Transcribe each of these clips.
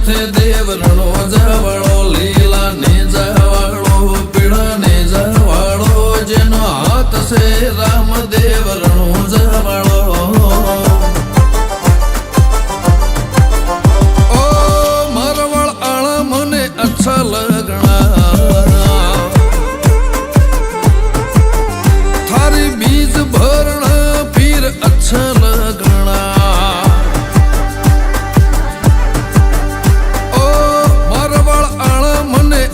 माथे देवरणो जवाळो लीला ने जवाळो पीड़ा ने जवाळो जेनो हाथ से राम देवरणो जवाळो ओ मारवाड़ आला मने अच्छा लगना थारी बीज भरना फिर अच्छा लगना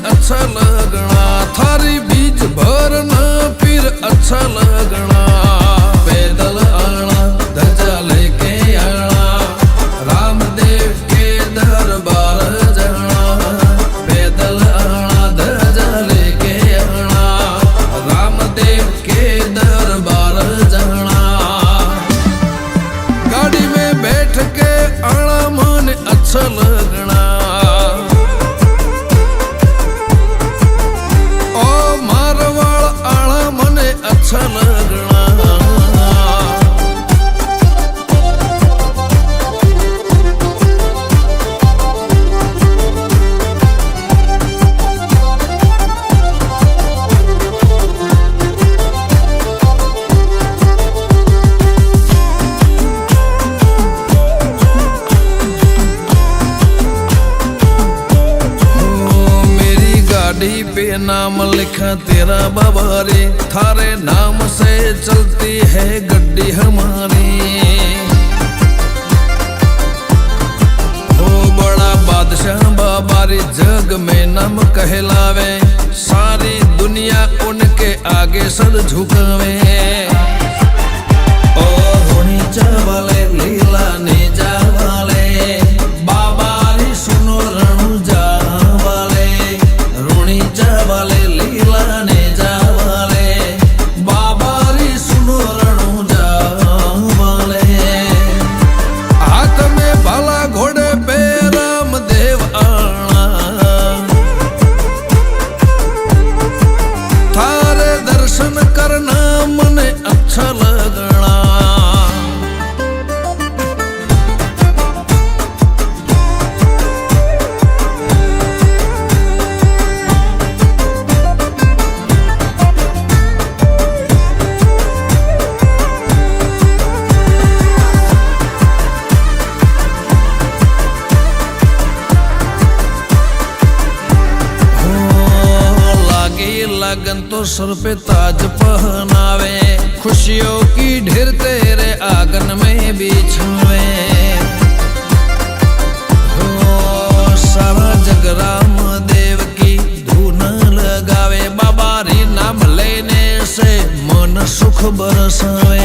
अच्छा लगना थारी बीज भरना फिर अच्छा लगना पैदल आना ध्वजा लेके आना रामदेव के दरबार जाना पैदल आना ध्वजा लेके आना रामदेव के दरबार जाना गाड़ी में बैठ के आना मन अच्छा लगना अच्छा लगना गाड़ी पे नाम लिखा तेरा बाबा रे थारे नाम से चलती है गड्डी हमारी ओ बड़ा बादशाह बाबा रे जग में नाम कहलावे सारी दुनिया उनके आगे सर झुकावे ओ होनी चावले लीला ने जावाले बाबा रे सुनो रणु जावाले जावाले लीला ने जावाले बाबा री सुनो रणु जावाले हाथ में भाला घोड़े पे रामदेव आना थारे दर्शन करना मने अच्छा लगना लगन तो सर पे ताज पहनावे खुशियों की ढेर तेरे आंगन में बिछावे सारा जग राम देव की धुन लगावे बाबा री नाम लेने से मन सुख बरसावे